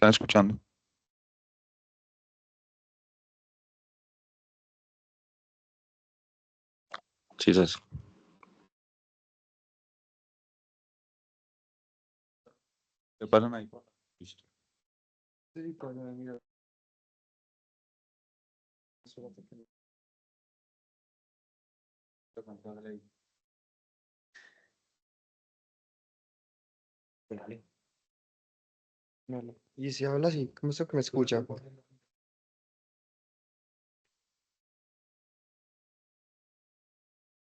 ¿Están escuchando? Sí, ¿Qué pasan ahí? Listo. Sí, pues, mira, espérate que lo controle ahí. Dale. Vale. Y si habla así, ¿cómo está que me escucha?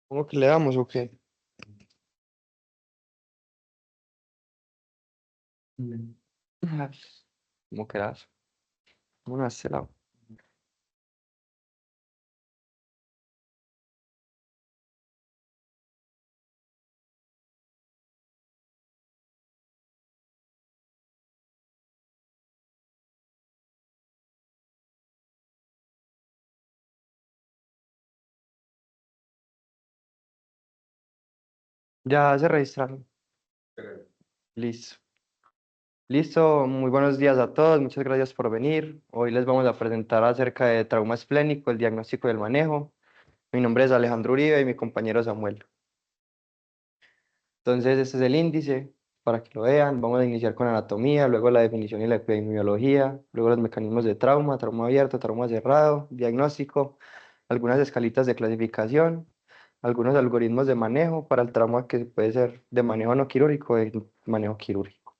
¿Cómo que le damos o qué? Mm. Ah, como quieras. Vamos a este lado. Ya se registraron. Listo. Listo, muy buenos días a todos, muchas gracias por venir. Hoy les vamos a presentar acerca de trauma esplénico, el diagnóstico y el manejo. Mi nombre es Alejandro Uribe y mi compañero Samuel. Entonces, este es el índice para que lo vean. Vamos a iniciar con anatomía, luego la definición y la epidemiología, luego los mecanismos de trauma, trauma abierto, trauma cerrado, diagnóstico, algunas escalitas de clasificación, algunos algoritmos de manejo para el trauma que puede ser de manejo no quirúrgico o de manejo quirúrgico.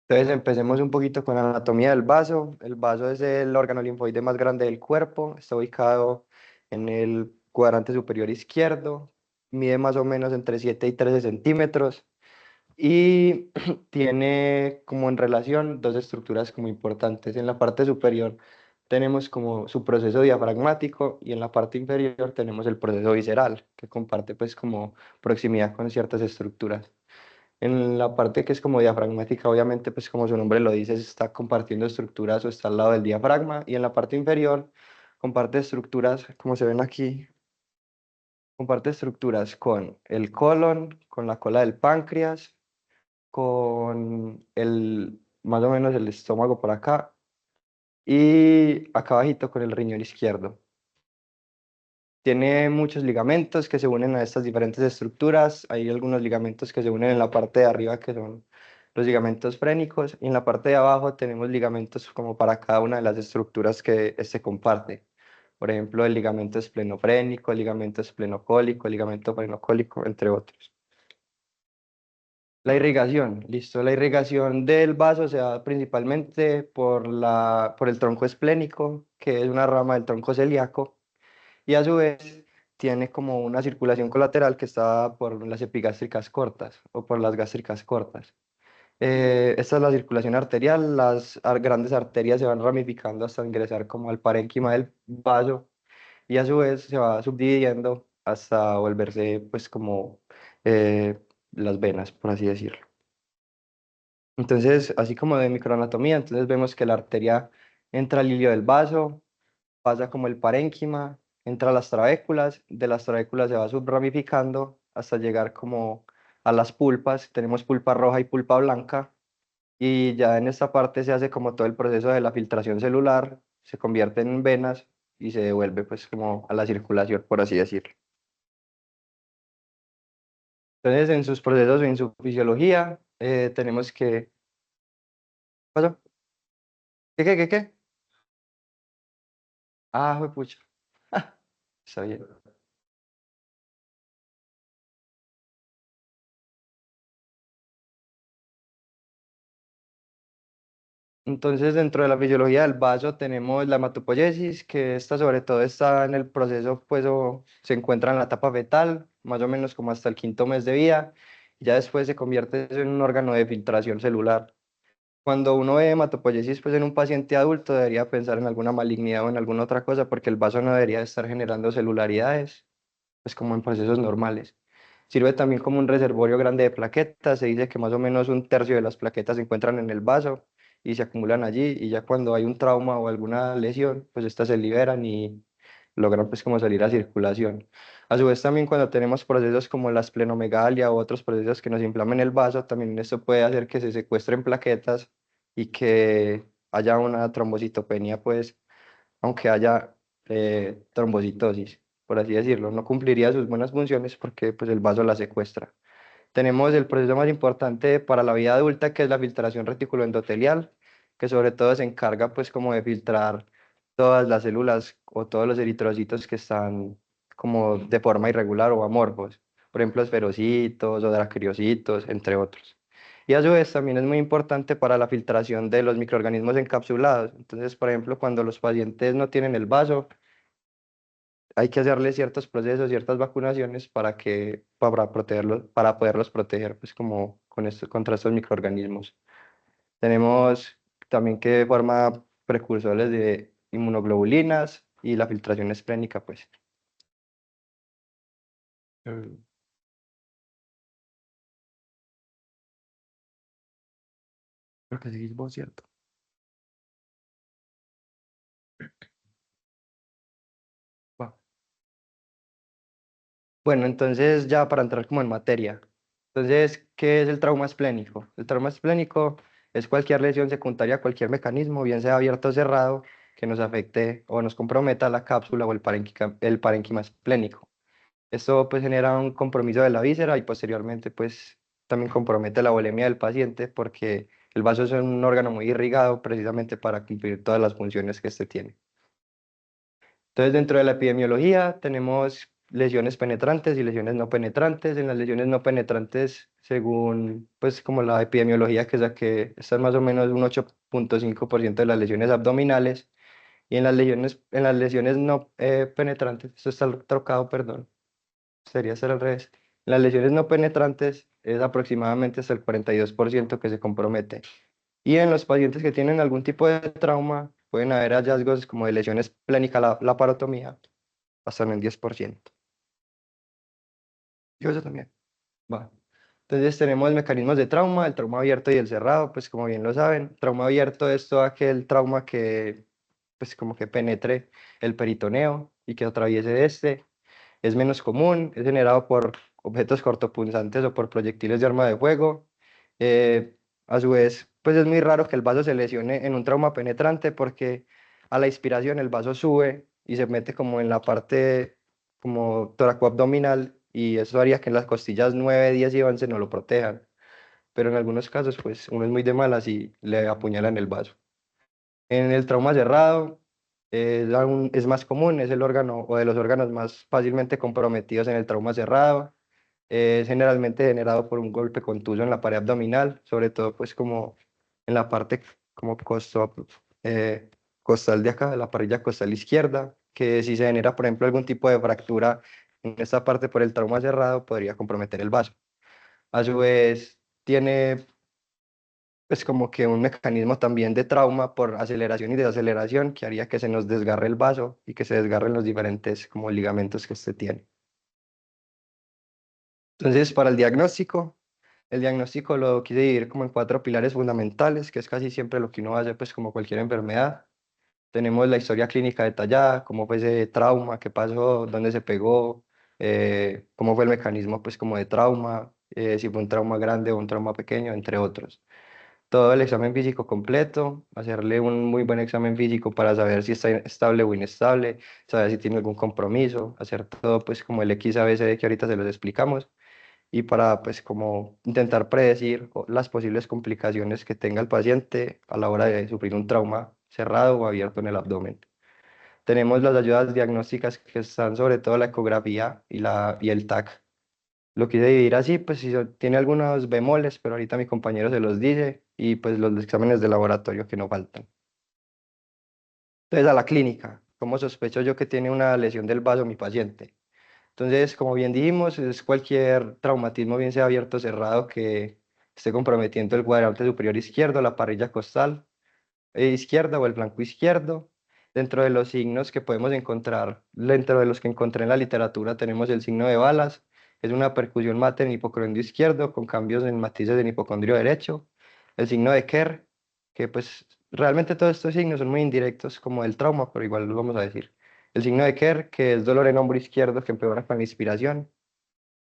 Entonces, empecemos un poquito con la anatomía del vaso. El vaso es el órgano linfoide más grande del cuerpo, está ubicado en el cuadrante superior izquierdo, mide más o menos entre 7 y 13 centímetros y tiene como en relación dos estructuras como importantes. En la parte superior tenemos como su proceso diafragmático y en la parte inferior tenemos el proceso visceral, que comparte pues como proximidad con ciertas estructuras. En la parte que es como diafragmática, obviamente, pues como su nombre lo dice, se está compartiendo estructuras o está al lado del diafragma. Y en la parte inferior comparte estructuras, como se ven aquí, comparte estructuras con el colon, con la cola del páncreas, con el, más o menos el estómago por acá y acá abajito con el riñón izquierdo. Tiene muchos ligamentos que se unen a estas diferentes estructuras. Hay algunos ligamentos que se unen en la parte de arriba que son los ligamentos frénicos y en la parte de abajo tenemos ligamentos como para cada una de las estructuras que este comparte. Por ejemplo, el ligamento esplenofrénico, el ligamento esplenocólico, el ligamento frenocólico, entre otros. La irrigación, listo. La irrigación del vaso se da principalmente por el tronco esplénico, que es una rama del tronco celíaco y a su vez tiene como una circulación colateral que está por las epigástricas cortas o por las gástricas cortas. Esta es la circulación arterial, las grandes arterias se van ramificando hasta ingresar como al parénquima del vaso y a su vez se va subdividiendo hasta volverse pues como las venas, por así decirlo. Entonces, así como de microanatomía, entonces vemos que la arteria entra al ilio del vaso, pasa como el parénquima, entra a las trabéculas, de las trabéculas se va subramificando hasta llegar como a las pulpas, tenemos pulpa roja y pulpa blanca, y ya en esta parte se hace como todo el proceso de la filtración celular, se convierte en venas y se devuelve pues como a la circulación, por así decirlo. Entonces, en sus procesos o en su fisiología, tenemos que... ¿Qué pasó? ¿Qué? Ah, pucha. Está bien. Entonces, dentro de la fisiología del vaso tenemos la hematopoiesis, que esta sobre todo está en el proceso, pues, o se encuentra en la etapa fetal, más o menos como hasta el quinto mes de vida, y ya después se convierte en un órgano de filtración celular. Cuando uno ve hematopoiesis, pues, en un paciente adulto, debería pensar en alguna malignidad o en alguna otra cosa, porque el vaso no debería estar generando celularidades, pues, como en procesos normales. Sirve también como un reservorio grande de plaquetas. Se dice que más o menos un tercio de las plaquetas se encuentran en el vaso y se acumulan allí y ya cuando hay un trauma o alguna lesión, pues estas se liberan y logran pues como salir a circulación. A su vez también cuando tenemos procesos como la esplenomegalia o otros procesos que nos inflamen el vaso, también esto puede hacer que se secuestren plaquetas y que haya una trombocitopenia, pues, aunque haya trombocitosis, por así decirlo. No cumpliría sus buenas funciones porque pues, el vaso la secuestra. Tenemos el proceso más importante para la vida adulta, que es la filtración reticuloendotelial, que sobre todo se encarga pues como de filtrar todas las células o todos los eritrocitos que están como de forma irregular o amorfos, por ejemplo, esferocitos o dracriocitos, entre otros. Y a su vez también es muy importante para la filtración de los microorganismos encapsulados. Entonces, por ejemplo, cuando los pacientes no tienen el vaso, hay que hacerle ciertos procesos, ciertas vacunaciones para protegerlos, para poderlos proteger, pues como contra estos microorganismos. Tenemos también que forma precursores de inmunoglobulinas y la filtración esplénica, pues. Eh, Creo que seguís vos, ¿cierto? Va. Bueno, entonces ya para entrar como en materia. Entonces, ¿qué es el trauma esplénico? El trauma esplénico es cualquier lesión secundaria a cualquier mecanismo, bien sea abierto o cerrado, que nos afecte o nos comprometa la cápsula o el parénquima esplénico. Esto pues genera un compromiso de la víscera y posteriormente pues también compromete la volemia del paciente porque el vaso es un órgano muy irrigado precisamente para cumplir todas las funciones que este tiene. Entonces dentro de la epidemiología tenemos lesiones penetrantes y lesiones no penetrantes. En las lesiones no penetrantes, según pues como la epidemiología que saqué, están más o menos un 8,5% de las lesiones abdominales y en las lesiones no penetrantes, esto está trocado, perdón, sería ser al revés. Las lesiones no penetrantes es aproximadamente hasta el 42% que se compromete. Y en los pacientes que tienen algún tipo de trauma, pueden haber hallazgos como de lesiones plénicas, la parotomía, hasta en el 10%. Yo eso también. Va. Entonces tenemos mecanismos de trauma, el trauma abierto y el cerrado, pues como bien lo saben. Trauma abierto es todo aquel trauma que pues como que penetre el peritoneo y que atraviese este. Es menos común, es generado por objetos cortopunzantes o por proyectiles de arma de fuego. Eh, a su vez, pues es muy raro que el vaso se lesione en un trauma penetrante porque a la inspiración el vaso sube y se mete como en la parte como toracoabdominal y eso haría que en las costillas 9, 10 y 11 no lo protejan. Pero en algunos casos, pues uno es muy de malas y le apuñalan el vaso. En el trauma cerrado es más común, es el órgano o de los órganos más fácilmente comprometidos en el trauma cerrado. Es generalmente generado por un golpe contuso en la pared abdominal, sobre todo pues como en la parte como eh, costal de acá, de la parilla costal izquierda, que si se genera por ejemplo algún tipo de fractura en esta parte por el trauma cerrado podría comprometer el vaso. A su vez tiene pues como que un mecanismo también de trauma por aceleración y desaceleración que haría que se nos desgarre el vaso y que se desgarren los diferentes como ligamentos que este tiene. Entonces, para el diagnóstico lo quise dividir como en cuatro pilares fundamentales, que es casi siempre lo que uno hace pues como cualquier enfermedad. Tenemos la historia clínica detallada, cómo fue ese trauma, qué pasó, dónde se pegó, cómo fue el mecanismo pues como de trauma, si fue un trauma grande o un trauma pequeño, entre otros. Todo el examen físico completo, hacerle un muy buen examen físico para saber si está estable o inestable, saber si tiene algún compromiso, hacer todo pues como el XABCD que ahorita se los explicamos y para pues como intentar predecir las posibles complicaciones que tenga el paciente a la hora de sufrir un trauma cerrado o abierto en el abdomen. Tenemos las ayudas diagnósticas que están sobre todo la ecografía y el TAC. Lo quise dividir así, pues si tiene algunos bemoles, pero ahorita mi compañero se los dice, y pues los exámenes de laboratorio que no faltan. Entonces, a la clínica, ¿cómo sospecho yo que tiene una lesión del vaso mi paciente? Entonces, como bien dijimos, es cualquier traumatismo, bien sea abierto o cerrado, que esté comprometiendo el cuadrante superior izquierdo, la parrilla costal izquierda o el flanco izquierdo. Dentro de los signos que podemos encontrar, dentro de los que encontré en la literatura, tenemos el signo de balas, es una percusión mate en hipocondrio izquierdo con cambios en matices en hipocondrio derecho. El signo de Kerr, que pues realmente todos estos signos son muy indirectos como el trauma, pero igual los vamos a decir. El signo de Kerr, que es dolor en hombro izquierdo que empeora con la inspiración.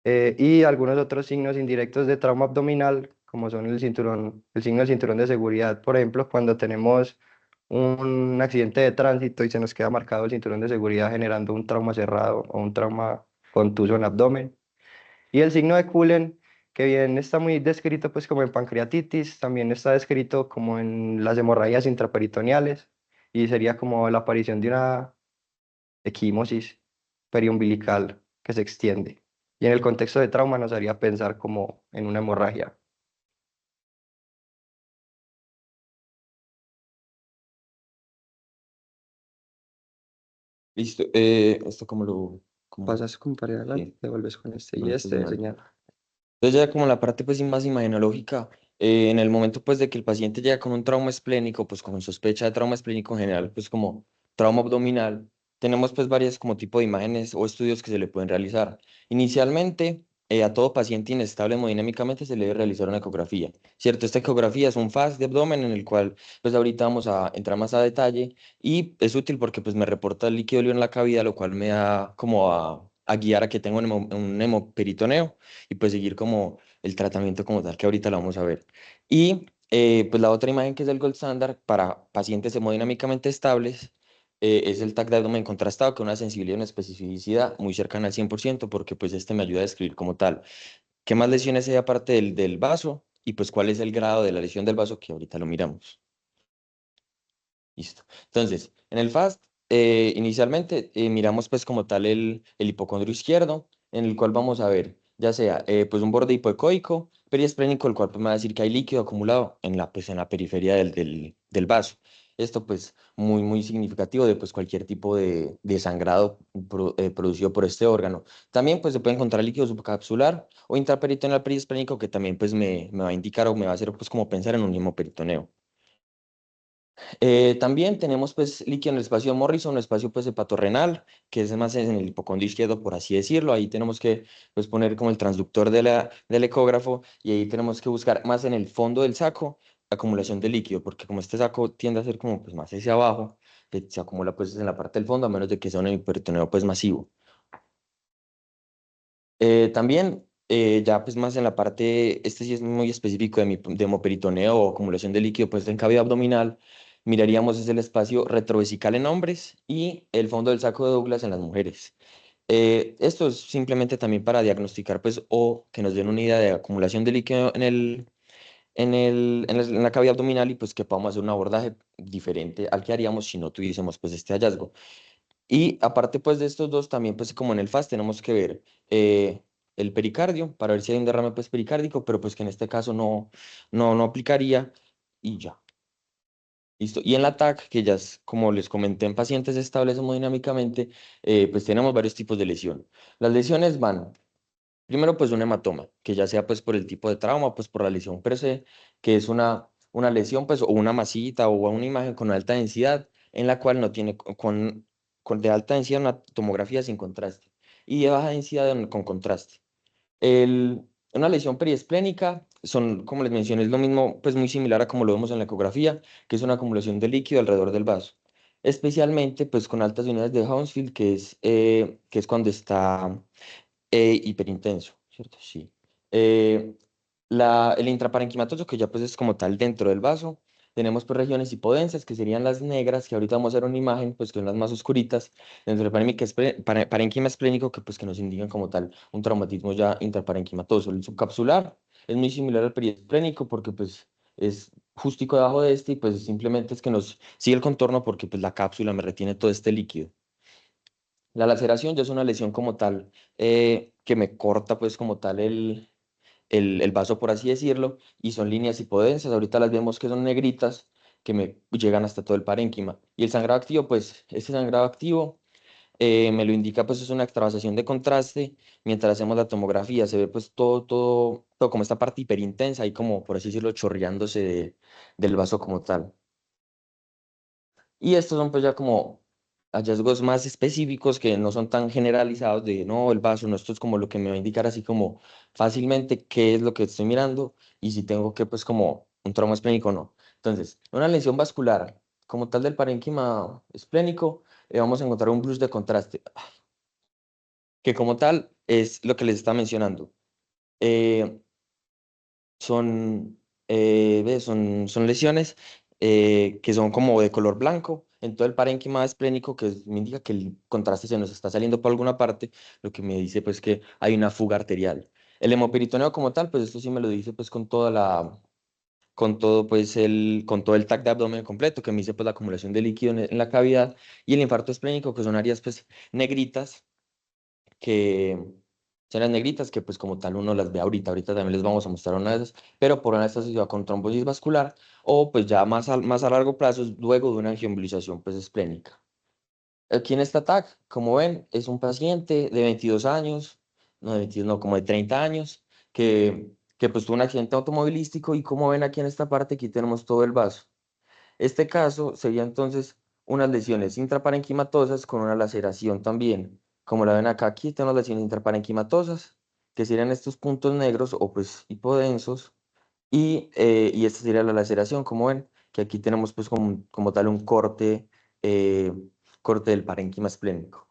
Y algunos otros signos indirectos de trauma abdominal, como son el cinturón, el signo del cinturón de seguridad. Por ejemplo, cuando tenemos un accidente de tránsito y se nos queda marcado el cinturón de seguridad generando un trauma cerrado o un trauma contuso en abdomen. Y el signo de Cullen, que bien está muy descrito pues como en pancreatitis, también está descrito como en las hemorragias intraperitoneales y sería como la aparición de una equimosis periumbilical que se extiende. Y en el contexto de trauma nos haría pensar como en una hemorragia. Listo. ¿Esto cómo lo...? Cómo? Pasas con para adelante, Sí, te vuelves con este y con esta este señal. señal. Entonces ya como la parte pues más imagenológica, en el momento pues de que el paciente llega con un trauma esplénico, pues con sospecha de trauma esplénico en general, pues como trauma abdominal, tenemos pues varias como tipo de imágenes o estudios que se le pueden realizar. Inicialmente, a todo paciente inestable hemodinámicamente se le debe realizar una ecografía, ¿cierto? Esta ecografía es un FAS de abdomen en el cual pues ahorita vamos a entrar más a detalle y es útil porque pues me reporta el líquido líquido en la cavidad, lo cual me da como a guiar a que tengo un hemoperitoneo y pues seguir como el tratamiento como tal, que ahorita lo vamos a ver. Y pues la otra imagen que es el gold standard para pacientes hemodinámicamente estables es el TAC de abdomen contrastado con una sensibilidad y una especificidad muy cercana al 100% porque pues este me ayuda a describir como tal qué más lesiones hay aparte del vaso y pues cuál es el grado de la lesión del vaso que ahorita lo miramos. Listo. Entonces, en el FAST, inicialmente miramos pues como tal el hipocondrio izquierdo, en el cual vamos a ver ya sea pues un borde hipoecoico, periesplénico, el cual pues, me va a decir que hay líquido acumulado en la, pues, en la periferia del vaso. Esto pues muy significativo de pues cualquier tipo de sangrado producido por este órgano. También pues se puede encontrar líquido subcapsular o intraperitoneal periesplénico que también pues me va a indicar o me va a hacer pues como pensar en un hemoperitoneo. También tenemos pues líquido en el espacio de Morrison, un espacio pues hepatorrenal, que es más en el hipocondrio izquierdo, por así decirlo. Ahí tenemos que pues poner como el transductor del ecógrafo y ahí tenemos que buscar más en el fondo del saco acumulación de líquido, porque como este saco tiende a ser como pues más hacia abajo, se acumula pues en la parte del fondo, a menos de que sea un hiperitoneo pues masivo. También, ya pues más en la parte, este sí es muy específico de hemoperitoneo o acumulación de líquido pues en cavidad abdominal, miraríamos es el espacio retrovesical en hombres y el fondo del saco de Douglas en las mujeres. Esto es simplemente también para diagnosticar pues o que nos den una idea de acumulación de líquido en la cavidad abdominal y pues que podamos hacer un abordaje diferente al que haríamos si no tuviésemos pues este hallazgo. Y aparte pues de estos dos, también pues como en el FAST tenemos que ver el pericardio para ver si hay un derrame pues pericárdico, pero pues que en este caso no aplicaría y ya. Listo. Y en la TAC, que ya es, como les comenté, en pacientes estables hemodinámicamente, pues tenemos varios tipos de lesión. Las lesiones van, primero pues un hematoma, que ya sea pues por el tipo de trauma, pues por la lesión per se, que es una lesión pues o una masita o una imagen con alta densidad en la cual no tiene con de alta densidad una tomografía sin contraste y de baja densidad con contraste. Una lesión periesplénica son, como les mencioné, es lo mismo, pues muy similar a como lo vemos en la ecografía, que es una acumulación de líquido alrededor del vaso. Especialmente pues con altas unidades de Hounsfield, que es cuando está hiperintenso, ¿cierto? Sí. Eh, el intraparenquimatoso, que ya pues es como tal dentro del vaso. Tenemos pues regiones hipodensas, que serían las negras, que ahorita vamos a ver una imagen, pues que son las más oscuritas, dentro del parénquima esplénico, que pues que nos indican como tal un traumatismo ya intraparenquimatoso. El subcapsular es muy similar al periesplénico, porque pues es justico debajo de este, y pues simplemente es que nos sigue el contorno, porque pues la cápsula me retiene todo este líquido. La laceración ya es una lesión como tal, que me corta pues como tal el vaso, por así decirlo, y son líneas hipodensas. Ahorita las vemos que son negritas, que me llegan hasta todo el parénquima. Y el sangrado activo, pues este sangrado activo me lo indica, pues es una extravasación de contraste. Mientras hacemos la tomografía, se ve pues todo como esta parte hiperintensa, y como, por así decirlo, chorreándose del vaso como tal. Y estos son pues ya como hallazgos más específicos que no son tan generalizados de no, el vaso, no, esto es como lo que me va a indicar así como fácilmente qué es lo que estoy mirando y si tengo que pues como un trauma esplénico o no. Entonces, una lesión vascular como tal del parénquima esplénico, vamos a encontrar un plus de contraste, que como tal es lo que les está mencionando. Eh, son, son lesiones que son como de color blanco en todo el parénquima esplénico, me indica que el contraste se nos está saliendo por alguna parte, lo que me dice pues que hay una fuga arterial. El hemoperitoneo como tal, pues esto sí me lo dice pues con todo el TAC de abdomen completo, que me dice pues la acumulación de líquido en la cavidad, y el infarto esplénico, que son áreas pues negritas, que son las negritas, que pues como tal uno las ve ahorita también les vamos a mostrar una de esas, pero por una de estas asociada con trombosis vascular, o pues ya más a largo plazo, luego de una angioembolización pues esplénica. Aquí en esta TAC, como ven, es un paciente de 22 años, no de 22, no, como de 30 años, que pues tuvo un accidente automovilístico, y como ven aquí en esta parte, aquí tenemos todo el vaso. Este caso sería entonces unas lesiones intraparenquimatosas con una laceración también. Como la ven acá, aquí tenemos lesiones intraparenquimatosas, que serían estos puntos negros o pues hipodensos, y esta sería la laceración, como ven, que aquí tenemos pues como tal un eh, corte del parénquima esplénico.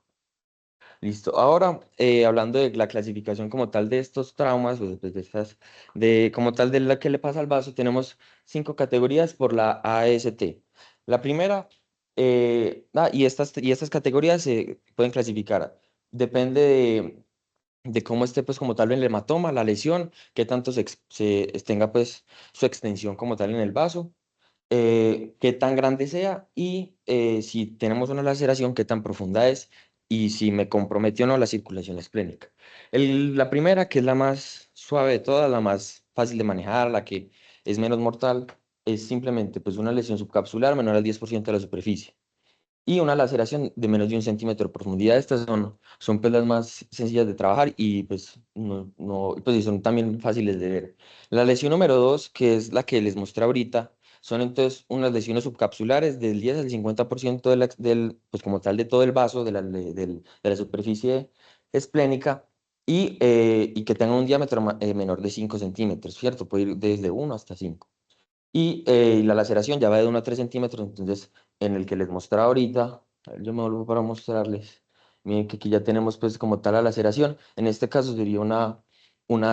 Listo. Ahora, hablando de la clasificación como tal de estos traumas, pues, como tal de la que le pasa al vaso, tenemos 5 categorías por la AST. La primera, y estas categorías se pueden clasificar. Depende de cómo esté, pues, como tal el hematoma, la lesión, qué tanto tenga, pues, su extensión como tal en el vaso, qué tan grande sea, y si tenemos una laceración, qué tan profunda es, y si me comprometió o no la circulación esplénica. La primera, que es la más suave de todas, la más fácil de manejar, la que es menos mortal, es simplemente pues una lesión subcapsular menor al 10% de la superficie y una laceración de menos de 1 centímetro de profundidad. Estas son pues las más sencillas de trabajar, y pues, pues y son también fáciles de ver. La lesión número 2, que es la que les mostré ahorita, son entonces unas lesiones subcapsulares del 10 al 50% pues como tal de todo el vaso, de la superficie esplénica, y que tengan un diámetro menor de 5 centímetros, ¿cierto? Puede ir desde 1 hasta 5. Y la laceración ya va de 1 a 3 centímetros, entonces en el que les mostraba ahorita, a ver, yo me vuelvo para mostrarles, miren que aquí ya tenemos pues como tal la laceración, en este caso sería una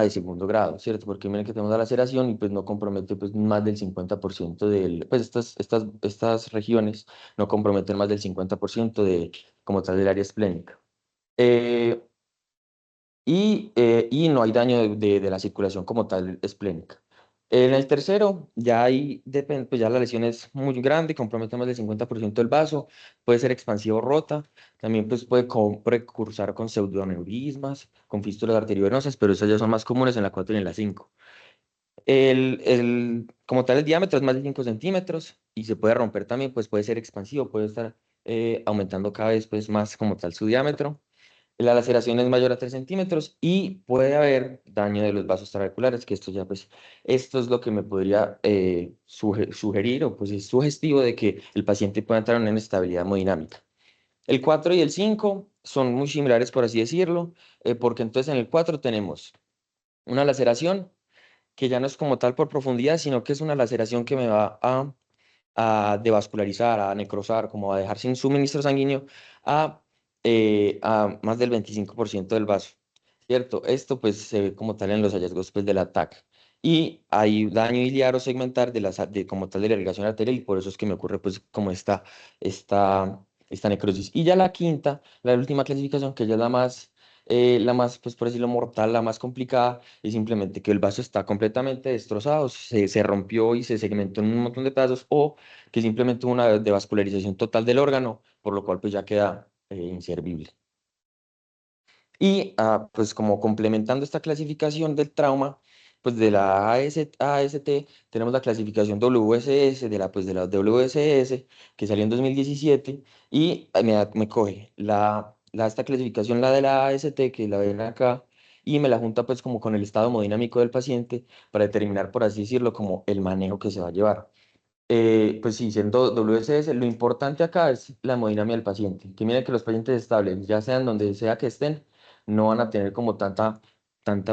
de segundo grado, ¿cierto? Porque miren que tenemos la laceración y pues no compromete pues más del 50% pues estas regiones no comprometen más del 50% como tal del área esplénica. Eh, y no hay daño de la circulación como tal esplénica. En el tercero, ya ahí depende, pues ya la lesión es muy grande, compromete más del 50% del vaso, puede ser expansivo o rota, también pues puede precursar con pseudoneurismas, con fístulas arteriovenosas, pero esas ya son más comunes en la 4 y en la 5. Como tal, el diámetro es más de 5 centímetros y se puede romper también, pues puede ser expansivo, puede estar aumentando cada vez pues más como tal su diámetro. La laceración es mayor a 3 centímetros y puede haber daño de los vasos trabeculares, que esto es lo que me podría sugerir, o pues es sugestivo de que el paciente pueda entrar en una inestabilidad hemodinámica. El 4 y el 5 son muy similares, por así decirlo, porque entonces en el 4 tenemos una laceración que ya no es como tal por profundidad, sino que es una laceración que me va a devascularizar, a necrosar, como a dejar sin suministro sanguíneo a más del 25% del vaso, ¿cierto? Esto pues se ve como tal en los hallazgos pues, del ataque. Y hay daño iliar o segmentar como tal de la irrigación arterial, y por eso es que me ocurre pues como esta necrosis. Y ya la quinta, la última clasificación, que ya es la más, pues por decirlo, mortal, la más complicada, es simplemente que el vaso está completamente destrozado, se rompió y se segmentó en un montón de pedazos, o que simplemente hubo una devascularización total del órgano, por lo cual pues ya queda inservible. Y pues como complementando esta clasificación del trauma, pues de la AST, tenemos la clasificación WSS, de la WSS, que salió en 2017, y me coge esta clasificación, la de la AST, que la ven acá, y me la junta pues como con el estado hemodinámico del paciente para determinar, por así decirlo, como el manejo que se va a llevar. Pues sí, siendo WSS, lo importante acá es la hemodinamia del paciente. Que mire que los pacientes estables, ya sean donde sea que estén, no van a tener como tanta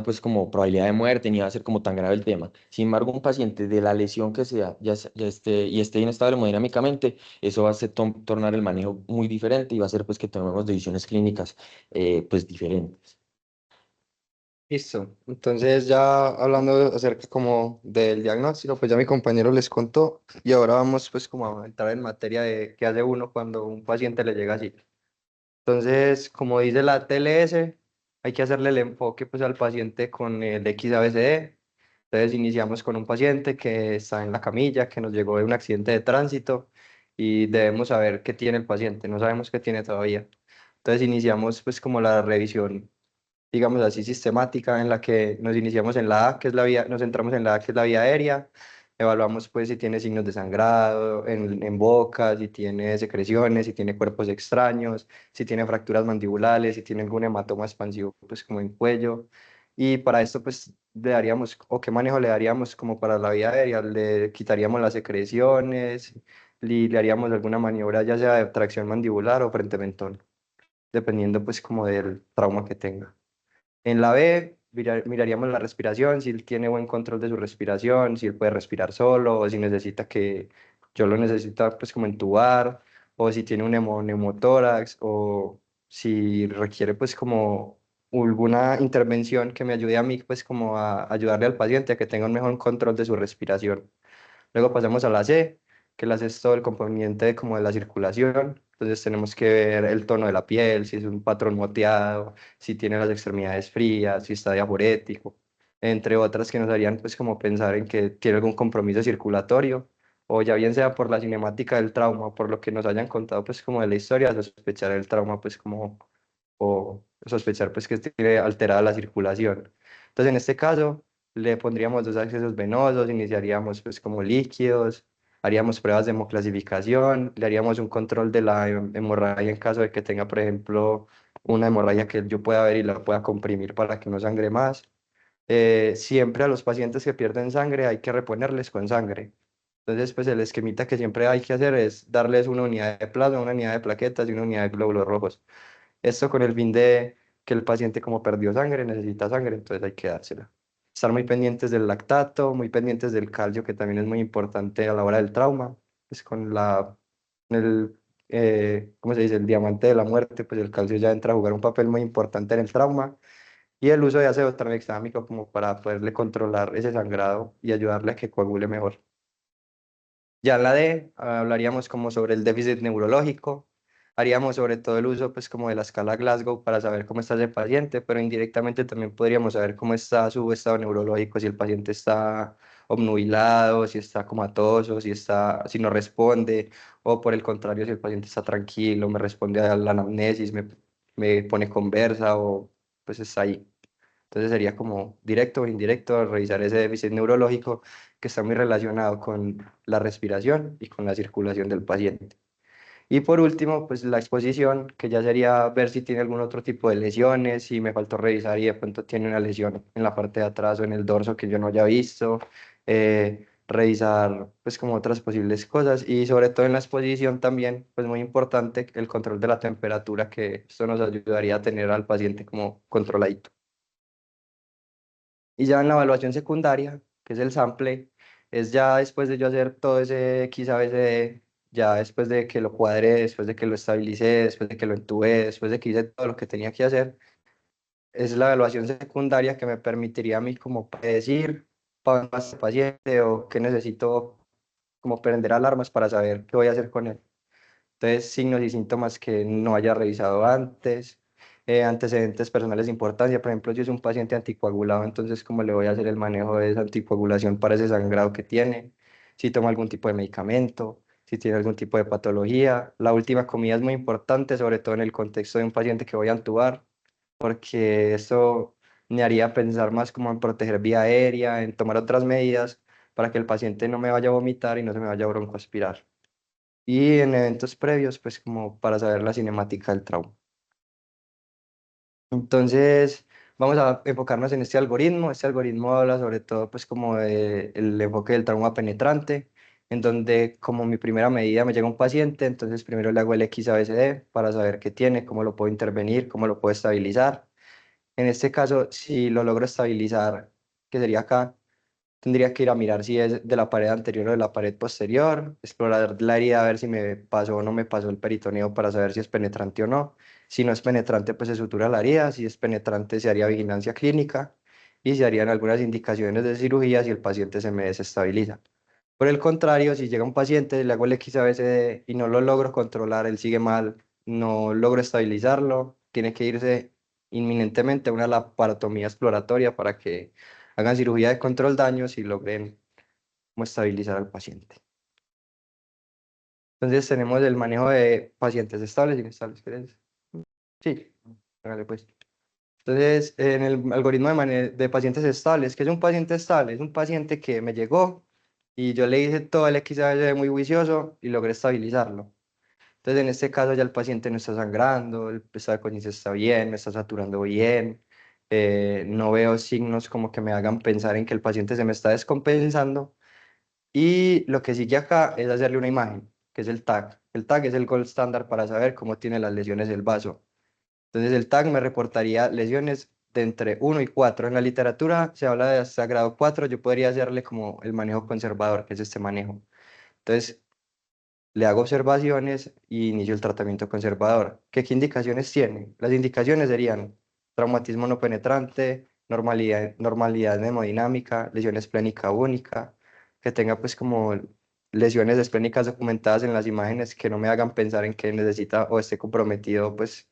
pues como probabilidad de muerte, ni va a ser como tan grave el tema. Sin embargo, un paciente de la lesión que sea, ya esté inestable hemodinámicamente, eso va a hacer tornar el manejo muy diferente, y va a hacer pues que tomemos decisiones clínicas pues diferentes. Listo. Entonces ya hablando acerca como del diagnóstico, pues ya mi compañero les contó y ahora vamos pues como a entrar en materia de qué hace uno cuando un paciente le llega así. Entonces, como dice la TLS, hay que hacerle el enfoque pues al paciente con el XABCD. Entonces iniciamos con un paciente que está en la camilla, que nos llegó de un accidente de tránsito y debemos saber qué tiene el paciente, no sabemos qué tiene todavía. Entonces iniciamos pues como la revisión, digamos así, sistemática en la que nos iniciamos en la A, que es la vía, nos centramos en la A, que es la vía aérea, evaluamos pues si tiene signos de sangrado en boca, si tiene secreciones, si tiene cuerpos extraños, si tiene fracturas mandibulares, si tiene algún hematoma expansivo pues como en cuello. Y para esto pues le daríamos, o qué manejo le daríamos como para la vía aérea, le quitaríamos las secreciones, le haríamos alguna maniobra ya sea de tracción mandibular o frente mentón, dependiendo pues como del trauma que tenga. En la B, miraríamos la respiración, si él tiene buen control de su respiración, si él puede respirar solo, o si necesita que yo lo necesito pues como entubar, o si tiene un neumotórax, o si requiere pues como alguna intervención que me ayude a mí pues como a ayudarle al paciente a que tenga un mejor control de su respiración. Luego pasamos a la C, que la C es todo el componente como de la circulación. Entonces tenemos que ver el tono de la piel, si es un patrón moteado, si tiene las extremidades frías, si está diaforético, entre otras que nos harían pues como pensar en que tiene algún compromiso circulatorio, o ya bien sea por la cinemática del trauma, o por lo que nos hayan contado pues como de la historia, sospechar el trauma pues como, o sospechar pues que tiene alterada la circulación. Entonces en este caso le pondríamos dos accesos venosos, iniciaríamos pues como líquidos, haríamos pruebas de hemoclasificación, le haríamos un control de la hemorragia en caso de que tenga, por ejemplo, una hemorragia que yo pueda ver y la pueda comprimir para que no sangre más. Siempre a los pacientes que pierden sangre hay que reponerles con sangre. Entonces, pues el esquemita que siempre hay que hacer es darles una unidad de plasma, una unidad de plaquetas y una unidad de glóbulos rojos. Esto con el fin de que el paciente como perdió sangre, necesita sangre, entonces hay que dársela. Estar muy pendientes del lactato, muy pendientes del calcio, que también es muy importante a la hora del trauma, pues con el, ¿cómo se dice? El diamante de la muerte, pues el calcio ya entra a jugar un papel muy importante en el trauma. Y el uso de ácido tranexámico como para poderle controlar ese sangrado y ayudarle a que coagule mejor. Ya en la D hablaríamos como sobre el déficit neurológico, haríamos sobre todo el uso pues como de la escala Glasgow para saber cómo está ese paciente, pero indirectamente también podríamos saber cómo está su estado neurológico, si el paciente está obnubilado, si está comatoso, si no responde, o por el contrario, si el paciente está tranquilo, me responde a la anamnesis, me pone conversa o pues está ahí. Entonces sería como directo o indirecto revisar ese déficit neurológico que está muy relacionado con la respiración y con la circulación del paciente. Y por último, pues la exposición, que ya sería ver si tiene algún otro tipo de lesiones, si me faltó revisar y de pronto tiene una lesión en la parte de atrás o en el dorso que yo no haya visto, revisar pues como otras posibles cosas y sobre todo en la exposición también, pues muy importante el control de la temperatura, que esto nos ayudaría a tener al paciente como controladito. Y ya en la evaluación secundaria, que es el sample, es ya después de yo hacer todo ese XABCD, ya después de que lo cuadré, después de que lo estabilicé, después de que lo entubé, después de que hice todo lo que tenía que hacer, es la evaluación secundaria que me permitiría a mí como predecir para dónde va este paciente o qué necesito, como prender alarmas para saber qué voy a hacer con él. Entonces, signos y síntomas que no haya revisado antes, antecedentes personales de importancia. Por ejemplo, si es un paciente anticoagulado, entonces, ¿cómo le voy a hacer el manejo de esa anticoagulación para ese sangrado que tiene? Si toma algún tipo de medicamento, si tiene algún tipo de patología. La última comida es muy importante, sobre todo en el contexto de un paciente que voy a entubar, porque eso me haría pensar más como en proteger vía aérea, en tomar otras medidas para que el paciente no me vaya a vomitar y no se me vaya a broncoaspirar. Y en eventos previos, pues como para saber la cinemática del trauma. Entonces, vamos a enfocarnos en este algoritmo. Este algoritmo habla sobre todo, pues como de el enfoque del trauma penetrante, en donde como mi primera medida me llega un paciente, entonces primero le hago el XABCD para saber qué tiene, cómo lo puedo intervenir, cómo lo puedo estabilizar. En este caso, si lo logro estabilizar, que sería acá, tendría que ir a mirar si es de la pared anterior o de la pared posterior, explorar la herida a ver si me pasó o no me pasó el peritoneo para saber si es penetrante o no. Si no es penetrante, pues se sutura la herida. Si es penetrante, se haría vigilancia clínica. y se harían algunas indicaciones de cirugía si el paciente se me desestabiliza. Por el contrario, si llega un paciente, le hago el XABCD y no lo logro controlar, él sigue mal, no logro estabilizarlo, tiene que irse inminentemente a una laparotomía exploratoria para que hagan cirugía de control daños y logren como estabilizar al paciente. Entonces tenemos el manejo de pacientes estables y inestables. ¿Querés? Sí, hágale pues. Entonces, en el algoritmo de pacientes estables, ¿qué es un paciente estable? Es un paciente que me llegó y yo le hice todo el XABC muy juicioso y logré estabilizarlo. Entonces, en este caso ya el paciente no está sangrando, el estado de conciencia está bien, me está saturando bien, no veo signos como que me hagan pensar en que el paciente se me está descompensando. Y lo que sigue acá es hacerle una imagen, que es el TAC. El TAC es el gold estándar para saber cómo tiene las lesiones del vaso. Entonces el TAC me reportaría lesiones de entre 1 y 4. En la literatura se habla de hasta grado 4, yo podría hacerle como el manejo conservador, que es este manejo. Entonces le hago observaciones y inicio el tratamiento conservador. ¿Qué indicaciones tiene? Las indicaciones serían traumatismo no penetrante, normalidad hemodinámica, lesión esplénica única, que tenga pues como lesiones esplénicas documentadas en las imágenes que no me hagan pensar en que necesita o esté comprometido pues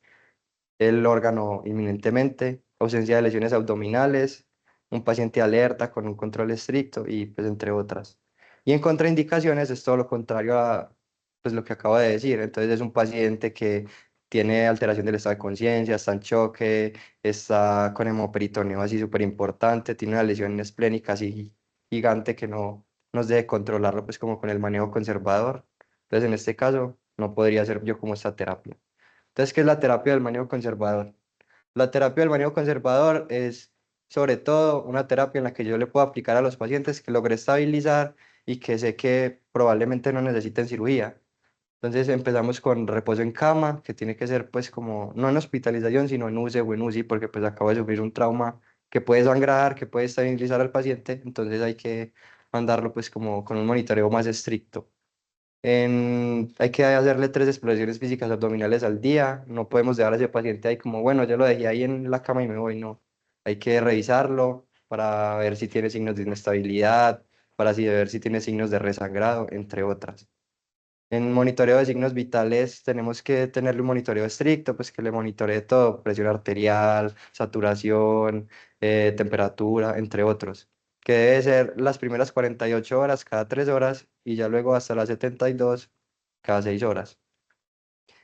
el órgano inminentemente, ausencia de lesiones abdominales, un paciente alerta con un control estricto y pues entre otras. Y en contraindicaciones es todo lo contrario a pues lo que acabo de decir. Entonces es un paciente que tiene alteración del estado de conciencia, está en choque, está con hemoperitoneo así súper importante, tiene una lesión esplénica así gigante que no nos debe controlarlo pues como con el manejo conservador. Entonces en este caso no podría ser yo como esta terapia. Entonces, ¿qué es la terapia del manejo conservador? La terapia del manejo conservador es sobre todo una terapia en la que yo le puedo aplicar a los pacientes que logré estabilizar y que sé que probablemente no necesiten cirugía. Entonces empezamos con reposo en cama, que tiene que ser pues como no en hospitalización, sino en UCE o en UCI, porque pues acabo de sufrir un trauma que puede sangrar, que puede estabilizar al paciente, entonces hay que mandarlo pues como con un monitoreo más estricto. Hay que hacerle 3 exploraciones físicas abdominales al día. No podemos dejar a ese paciente ahí como, bueno, yo lo dejé ahí en la cama y me voy. No. Hay que revisarlo para ver si tiene signos de inestabilidad, para ver si tiene signos de resangrado, entre otras. En monitoreo de signos vitales tenemos que tenerle un monitoreo estricto, pues que le monitoree todo, presión arterial, saturación, temperatura, entre otros, que debe ser las primeras 48 horas cada 3 horas y ya luego hasta las 72 cada 6 horas.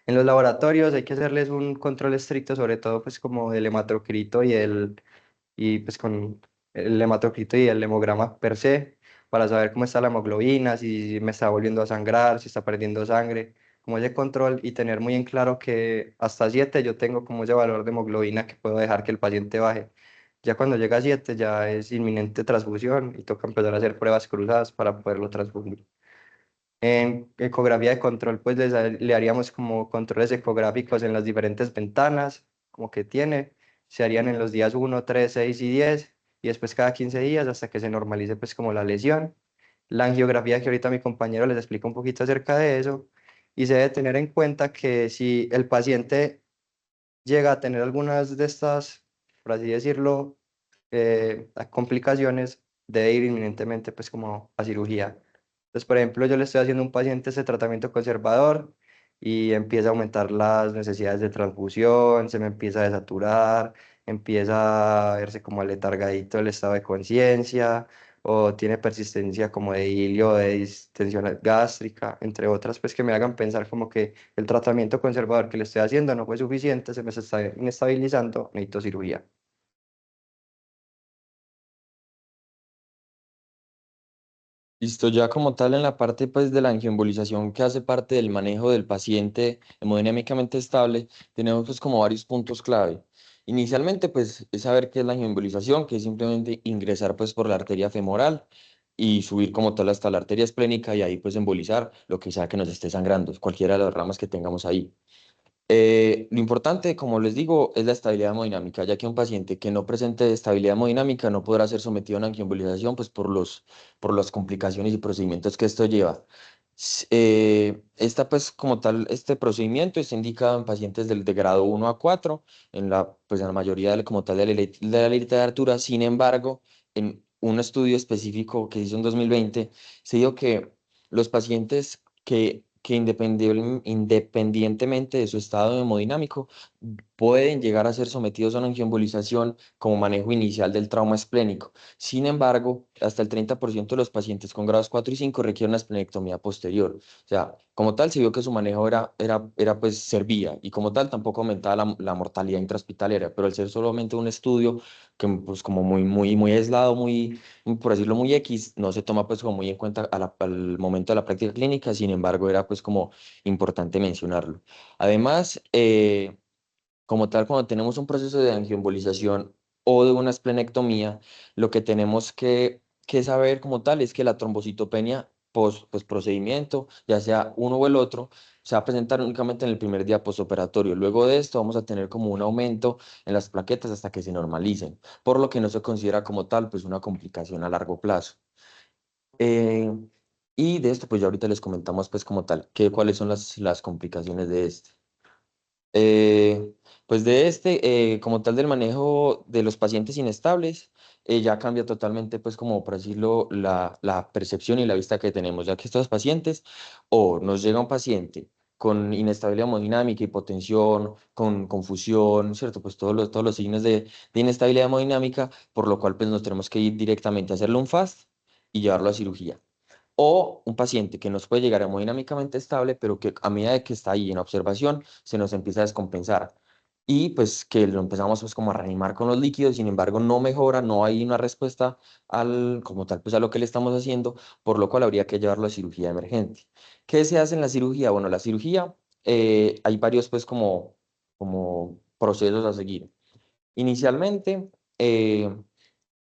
En los laboratorios hay que hacerles un control estricto, sobre todo pues como del hematocrito y pues con el hematocrito y el hemograma per se, para saber cómo está la hemoglobina, si me está volviendo a sangrar, si está perdiendo sangre, como ese control y tener muy en claro que hasta 7 yo tengo como ese valor de hemoglobina que puedo dejar que el paciente baje. Ya cuando llega a 7 ya es inminente transfusión y toca empezar a hacer pruebas cruzadas para poderlo transfundir. En ecografía de control, pues le haríamos como controles ecográficos en las diferentes ventanas, como que tiene. Se harían en los días 1, 3, 6 y 10, y después cada 15 días hasta que se normalice pues como la lesión. La angiografía, que ahorita mi compañero les explica un poquito acerca de eso, y se debe tener en cuenta que si el paciente llega a tener algunas de estas, por así decirlo, a complicaciones, debe ir inminentemente pues como a cirugía. Entonces, por ejemplo, yo le estoy haciendo a un paciente ese tratamiento conservador y empieza a aumentar las necesidades de transfusión, se me empieza a desaturar, empieza a verse como aletargadito el estado de conciencia, o tiene persistencia como de hilio, de distensión gástrica, entre otras, pues que me hagan pensar como que el tratamiento conservador que le estoy haciendo no fue suficiente, se me está inestabilizando, necesito cirugía. Listo, ya como tal en la parte pues de la angioembolización que hace parte del manejo del paciente hemodinámicamente estable, tenemos pues como varios puntos clave. Inicialmente pues es saber qué es la angioembolización, que es simplemente ingresar pues por la arteria femoral y subir como tal hasta la arteria esplénica y ahí pues embolizar lo que sea que nos esté sangrando, cualquiera de las ramas que tengamos ahí. Lo importante, como les digo, es la estabilidad hemodinámica, ya que un paciente que no presente estabilidad hemodinámica no podrá ser sometido a una angioembolización pues por las complicaciones y procedimientos que esto lleva. Esta pues como tal, este procedimiento está indicado en pacientes de grado 1 a 4 pues en la mayoría como tal de la literatura. Sin embargo, en un estudio específico que se hizo en 2020, se dio que los pacientes que independientemente de su estado hemodinámico, pueden llegar a ser sometidos a una angioembolización como manejo inicial del trauma esplénico. Sin embargo, hasta el 30% de los pacientes con grados 4 y 5 requieren una esplenectomía posterior. O sea, como tal, se vio que su manejo pues servía y como tal tampoco aumentaba la mortalidad intrahospitalaria, pero al ser solamente un estudio que pues como muy aislado, por decirlo muy X, no se toma pues como muy en cuenta al momento de la práctica clínica. Sin embargo, era pues como importante mencionarlo. Además, como tal, cuando tenemos un proceso de angioembolización o de una esplenectomía, lo que tenemos que saber como tal es que la trombocitopenia pues, procedimiento, ya sea uno o el otro, se va a presentar únicamente en el primer día postoperatorio. Luego de esto vamos a tener como un aumento en las plaquetas hasta que se normalicen, por lo que no se considera como tal pues una complicación a largo plazo. Eh, y de esto pues ya ahorita les comentamos pues como tal, cuáles son las complicaciones de este. Eh, pues de como tal del manejo de los pacientes inestables, ya cambia totalmente, pues como por decirlo, la percepción y la vista que tenemos, ya que estos pacientes, o nos llega un paciente con inestabilidad hemodinámica, hipotensión, con confusión, ¿cierto? Pues todos los signos de inestabilidad hemodinámica, por lo cual pues nos tenemos que ir directamente a hacerle un FAST y llevarlo a cirugía. O un paciente que nos puede llegar hemodinámicamente estable, pero que a medida de que está ahí en observación, se nos empieza a descompensar. Y pues que lo empezamos pues como a reanimar con los líquidos, sin embargo no mejora, no hay una respuesta como tal pues a lo que le estamos haciendo, por lo cual habría que llevarlo a cirugía emergente. ¿Qué se hace en la cirugía? Bueno, la cirugía, hay varios pues como procesos a seguir. Inicialmente,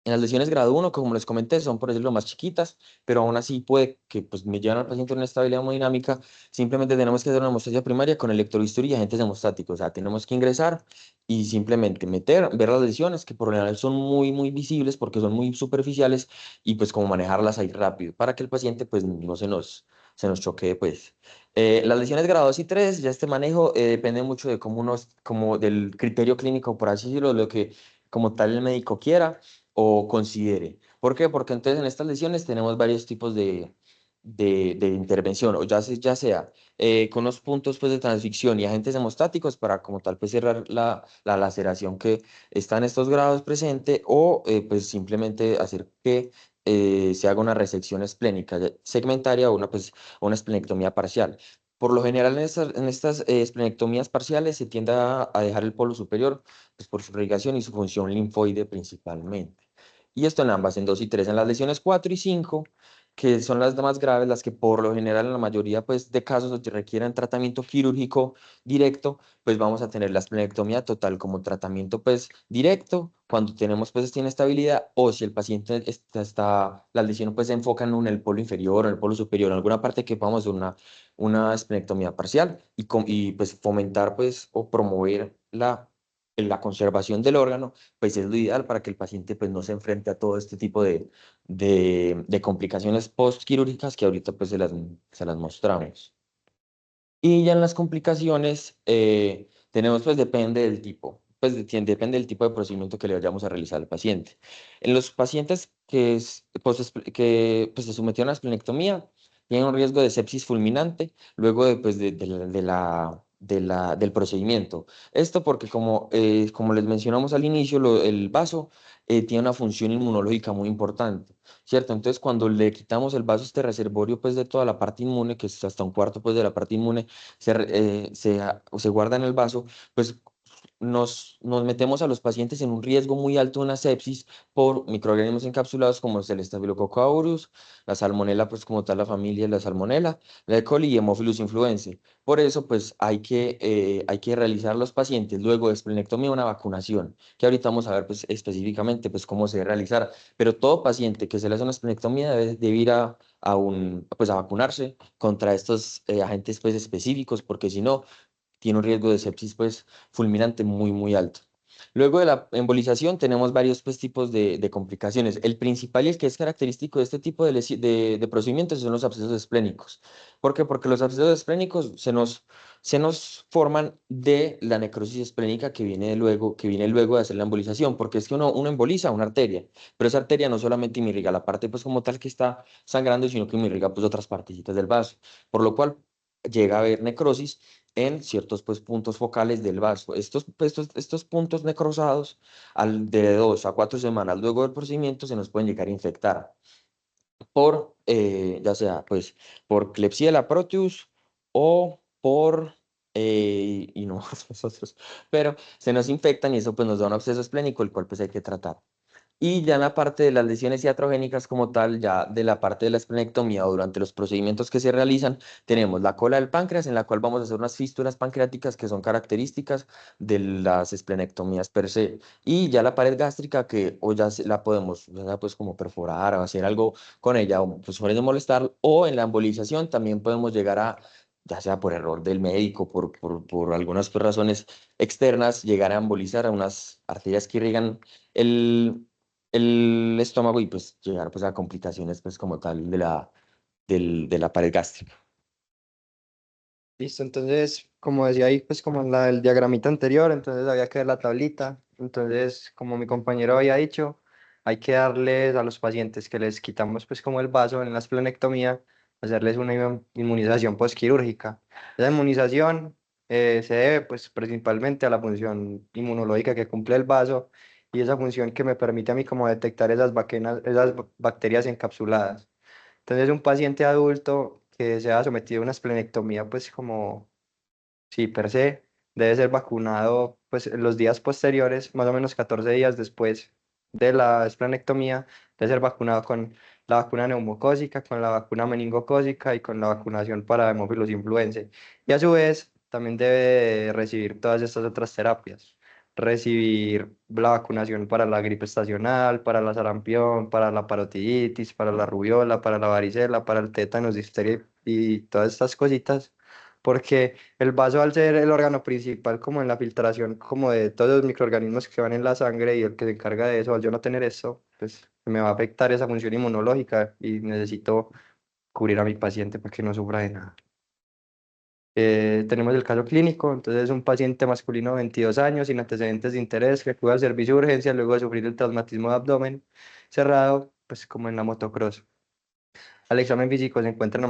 en las lesiones grado 1, como les comenté, son por decirlo más chiquitas, pero aún así puede que pues, me lleven al paciente a una estabilidad hemodinámica. Simplemente tenemos que hacer una hemostasia primaria con electrobisturí y agentes hemostáticos. O sea, tenemos que ingresar y simplemente ver las lesiones, que por lo general son muy visibles porque son muy superficiales, y pues como manejarlas ahí rápido para que el paciente pues no se nos choquee pues. Las lesiones grado 2 y 3, ya este manejo depende mucho de como del criterio clínico, por así decirlo, lo que como tal el médico quiera o considere. ¿Por qué? Porque entonces en estas lesiones tenemos varios tipos de intervención, o ya sea con unos puntos pues, de transficción y agentes hemostáticos para como tal pues cerrar la laceración que está en estos grados presente, o pues simplemente hacer que se haga una resección esplénica segmentaria, o una esplenectomía parcial. Por lo general en estas esplenectomías parciales se tiende a dejar el polo superior pues, por su irrigación y su función linfoide principalmente. Y esto en ambas, en 2 y 3. En las lesiones 4 y 5, que son las más graves, las que por lo general en la mayoría pues, de casos requieren tratamiento quirúrgico directo, pues vamos a tener la esplenectomía total como tratamiento pues directo cuando tenemos pues esta inestabilidad, o si el paciente la lesión pues se enfoca en el polo inferior o en el polo superior, en alguna parte que podamos hacer una esplenectomía parcial y pues fomentar pues o promover la conservación del órgano, pues es lo ideal para que el paciente pues no se enfrente a todo este tipo de complicaciones postquirúrgicas que ahorita pues se las mostramos. Y ya en las complicaciones tenemos pues depende del tipo, pues depende del tipo de procedimiento que le vayamos a realizar al paciente. En los pacientes que se sometieron a esplenectomía, tienen un riesgo de sepsis fulminante luego del procedimiento. Esto porque como les mencionamos al inicio, el vaso tiene una función inmunológica muy importante, ¿cierto? Entonces, cuando le quitamos el vaso, este reservorio, pues, de toda la parte inmune, que es hasta un cuarto, pues, de la parte inmune, se guarda en el vaso, pues, nos metemos a los pacientes en un riesgo muy alto de una sepsis por microorganismos encapsulados como es el Staphylococcus aureus, la salmonela, pues, como tal, la familia de la salmonela, la E. coli y Haemophilus influenzae. Por eso, pues, hay que realizar los pacientes luego de esplenectomía una vacunación, que ahorita vamos a ver, pues, específicamente, pues, cómo se debe realizar. Pero todo paciente que se le hace una esplenectomía debe ir pues, a vacunarse contra estos agentes pues, específicos, porque si no, tiene un riesgo de sepsis pues, fulminante muy alto. Luego de la embolización tenemos varios pues, tipos de complicaciones. El principal y el que es característico de este tipo de procedimientos son los abscesos esplénicos. ¿Por qué? Porque los abscesos esplénicos se nos forman de la necrosis esplénica que viene luego de hacer la embolización, porque es que uno emboliza una arteria, pero esa arteria no solamente me irriga la parte pues como tal que está sangrando, sino que me irriga pues otras partecitas del vaso, por lo cual llega a haber necrosis en ciertos pues, puntos focales del vaso. Estos puntos necrosados, de 2 a 4 semanas luego del procedimiento, se nos pueden llegar a infectar ya sea pues, por Klebsiella proteus o por, y no nosotros, pero se nos infectan y eso pues, nos da un absceso esplénico, el cual pues, hay que tratar. Y ya en la parte de las lesiones iatrogénicas como tal, ya de la parte de la esplenectomía o durante los procedimientos que se realizan, tenemos la cola del páncreas en la cual vamos a hacer unas fístulas pancreáticas que son características de las esplenectomías per se. Y ya la pared gástrica que o la podemos, ya sea pues como perforar o hacer algo con ella o pues suele molestar, o en la embolización también podemos llegar a, ya sea por error del médico, por algunas pues, razones externas, llegar a embolizar a unas arterias que irrigan el estómago y pues llegar pues a complicaciones pues como tal de la pared gástrica. Listo, entonces, como decía ahí, pues como en el diagramita anterior, entonces había que ver la tablita. Entonces, como mi compañero había dicho, hay que darles a los pacientes que les quitamos pues como el vaso en la esplenectomía, hacerles una inmunización postquirúrgica. Esa inmunización se debe pues principalmente a la función inmunológica que cumple el vaso y esa función que me permite a mí como detectar esas bacterias encapsuladas. Entonces, un paciente adulto que sea sometido a una esplenectomía, pues como, sí, per se, debe ser vacunado, pues en los días posteriores, más o menos 14 días después de la esplenectomía, debe ser vacunado con la vacuna neumocócica, con la vacuna meningocócica y con la vacunación para hemófilos influenza. Y a su vez, también debe recibir todas estas otras terapias. Recibir la vacunación para la gripe estacional, para la sarampión, para la parotiditis, para la rubiola, para la varicela, para el tétanos, difteria y todas estas cositas, porque el vaso al ser el órgano principal como en la filtración como de todos los microorganismos que van en la sangre y el que se encarga de eso, al yo no tener eso, pues me va a afectar esa función inmunológica y necesito cubrir a mi paciente para que no sufra de nada. Tenemos el caso clínico, entonces es un paciente masculino de 22 años sin antecedentes de interés que acude al servicio de urgencia luego de sufrir el traumatismo de abdomen cerrado, pues como en la motocross. Al examen físico se encuentra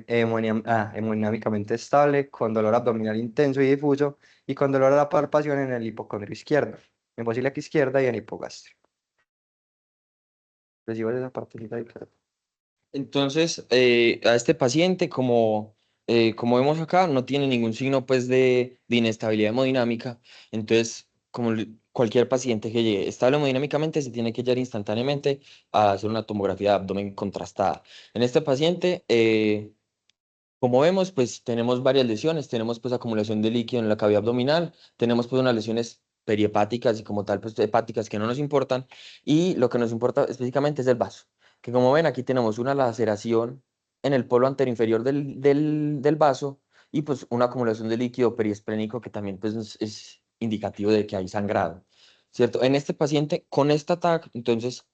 hemodinámicamente estable, con dolor abdominal intenso y difuso y con dolor a la palpación en el hipocondrio izquierdo, en bocílica izquierda y en hipogástrico. Recibo esa partecita ahí, claro. Entonces, a este paciente, como vemos acá, no tiene ningún signo pues, de inestabilidad hemodinámica. Entonces, como cualquier paciente que llegue estable hemodinámicamente, se tiene que llevar instantáneamente a hacer una tomografía de abdomen contrastada. En este paciente, como vemos, pues tenemos varias lesiones, tenemos pues acumulación de líquido en la cavidad abdominal, tenemos pues unas lesiones perihepáticas y como tal pues hepáticas que no nos importan y lo que nos importa específicamente es el vaso, que como ven aquí tenemos una laceración en el polo anterior del vaso y pues una acumulación de líquido periesplénico que también pues es indicativo de que hay sangrado, ¿cierto? En este paciente con esta TAC, entonces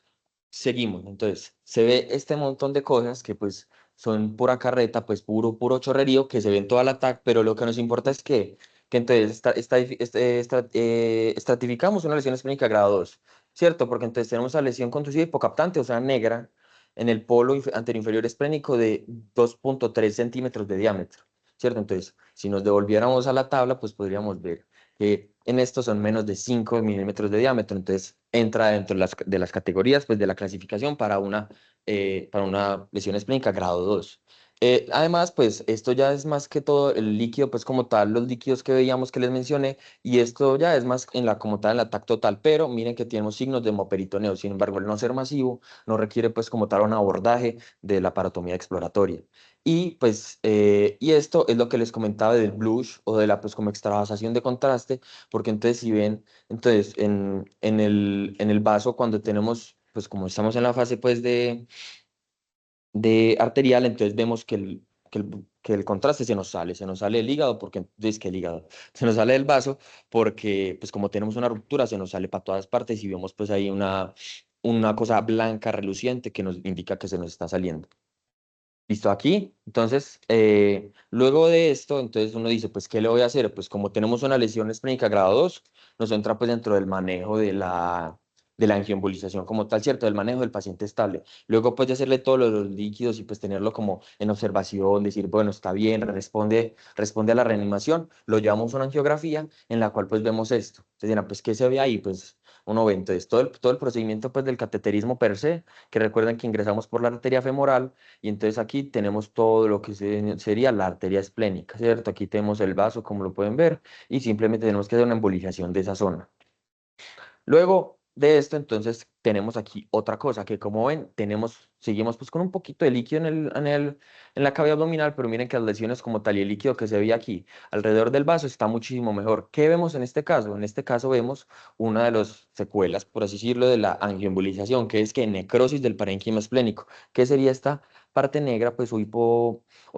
seguimos, entonces se ve este montón de cosas que pues son pura carreta, pues puro chorrerío que se ve en toda la TAC, pero lo que nos importa es que entonces estratificamos una lesión esplénica grado 2, ¿cierto? Porque entonces tenemos la lesión contusiva hipocaptante, o sea, negra, en el polo anteroinferior esplénico de 2,3 centímetros de diámetro, ¿cierto? Entonces, si nos devolviéramos a la tabla, pues podríamos ver que en estos son menos de 5 milímetros de diámetro, entonces entra dentro de las categorías pues, de la clasificación para una lesión esplénica grado 2. Además, pues esto ya es más que todo el líquido, pues como tal, los líquidos que veíamos que les mencioné, y esto ya es más como tal en la TAC total, pero miren que tenemos signos de hemoperitoneo, sin embargo, el no ser masivo no requiere pues como tal un abordaje de la parotomía exploratoria. Y esto es lo que les comentaba del blush o de la pues como extravasación de contraste, porque entonces si ven, entonces en el vaso cuando tenemos, pues como estamos en la fase pues de arterial, entonces vemos que que el contraste se nos sale el hígado, porque, es que el hígado, se nos sale el vaso, porque pues como tenemos una ruptura, se nos sale para todas partes y vemos pues ahí una cosa blanca reluciente que nos indica que se nos está saliendo. Listo, aquí. Entonces, luego de esto, entonces uno dice, pues, ¿qué le voy a hacer? Pues como tenemos una lesión esplénica grado 2, nos entra pues dentro del manejo de la angioembolización como tal, ¿cierto? Del manejo del paciente estable. Luego, pues, de hacerle todos los líquidos y pues tenerlo como en observación, decir, bueno, está bien, responde a la reanimación, lo llevamos a una angiografía en la cual pues vemos esto. Entonces dirán, pues, ¿qué se ve ahí? Pues, uno ve entonces todo el procedimiento pues del cateterismo per se, que recuerden que ingresamos por la arteria femoral, y entonces aquí tenemos todo lo que sería la arteria esplénica, ¿cierto? Aquí tenemos el vaso, como lo pueden ver, y simplemente tenemos que hacer una embolización de esa zona. Luego de esto, entonces, tenemos aquí otra cosa, que como ven, seguimos pues con un poquito de líquido en la cavidad abdominal, pero miren que las lesiones como tal y el líquido que se ve aquí alrededor del vaso está muchísimo mejor. ¿Qué vemos en este caso? En este caso vemos una de las secuelas, por así decirlo, de la angioembolización, que es que necrosis del parénquima esplénico. ¿Qué sería esta parte negra, pues, o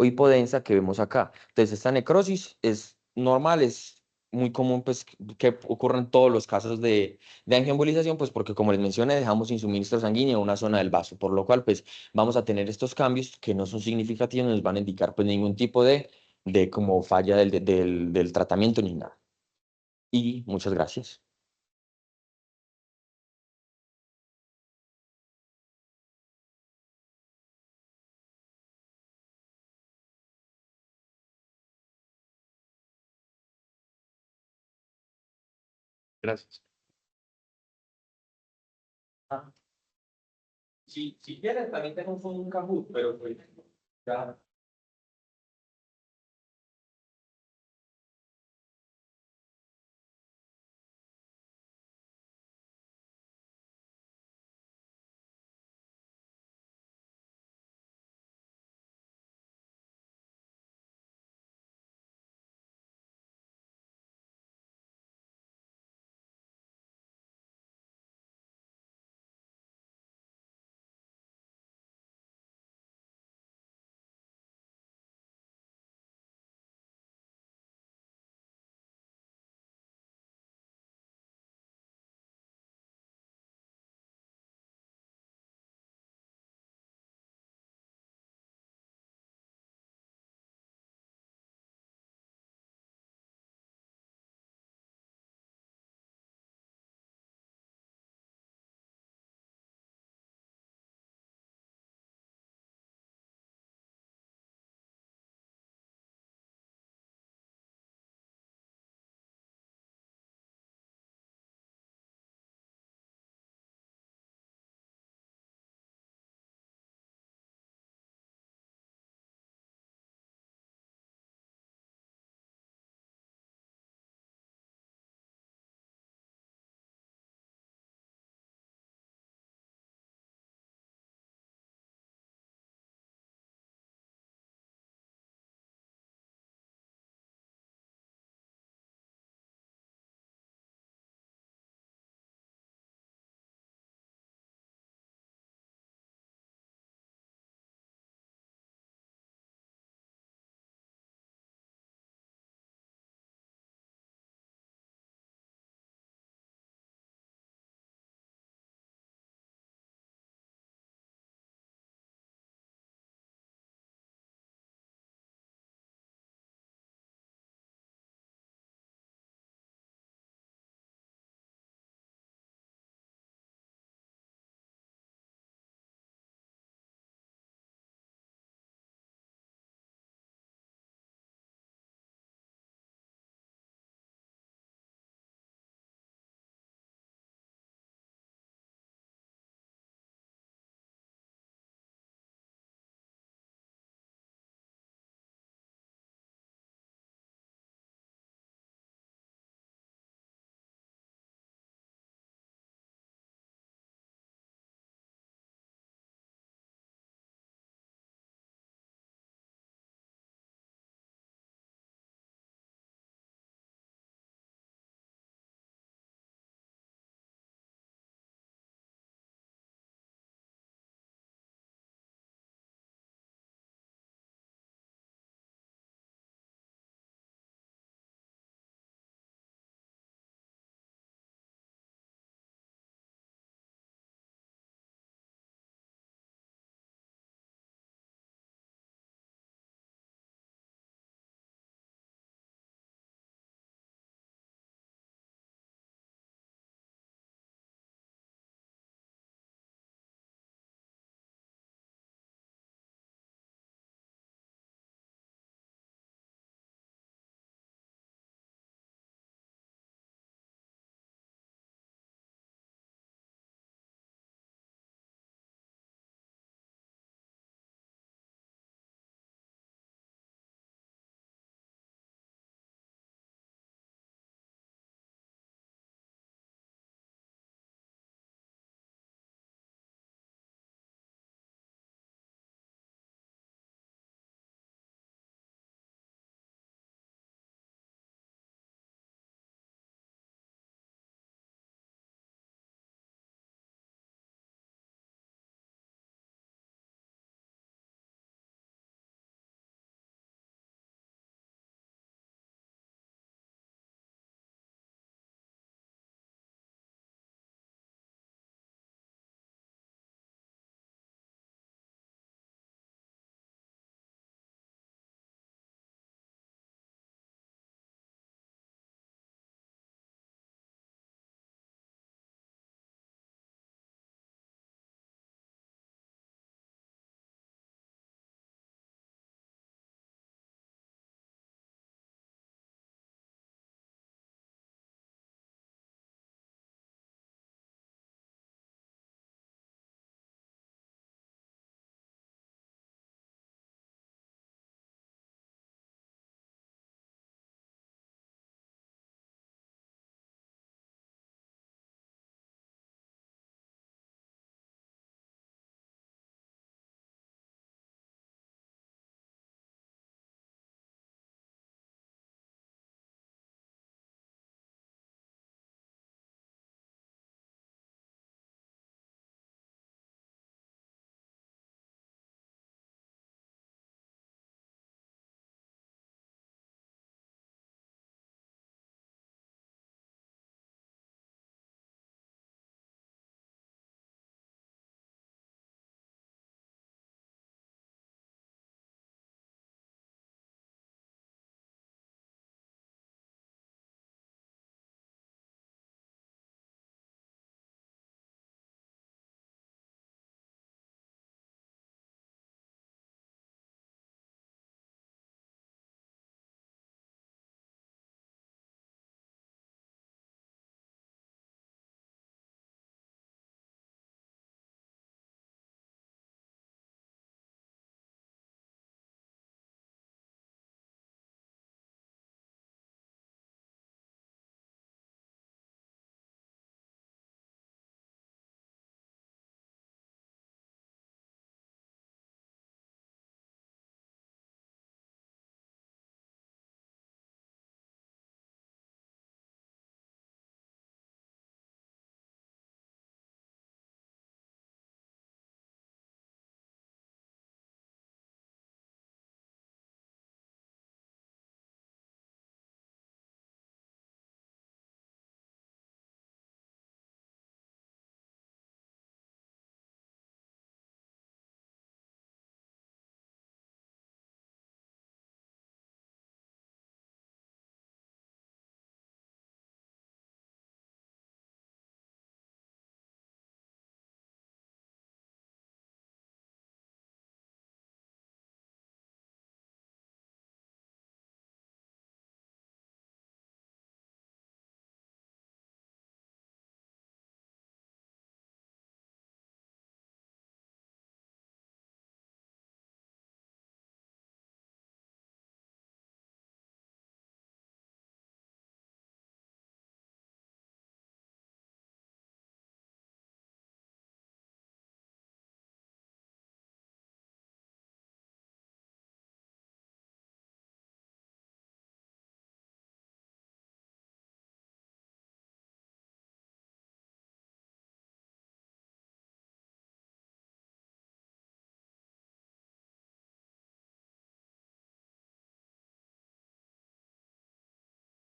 hipodensa que vemos acá? Entonces, esta necrosis es normal, es muy común, pues, que ocurra en todos los casos de angioembolización, pues porque como les mencioné, dejamos sin suministro sanguíneo una zona del vaso, por lo cual pues vamos a tener estos cambios que no son significativos, no nos van a indicar pues ningún tipo de como falla del tratamiento ni nada. Y muchas gracias. Gracias. Si quieres, también tenemos un Kahoot, pero pues ya.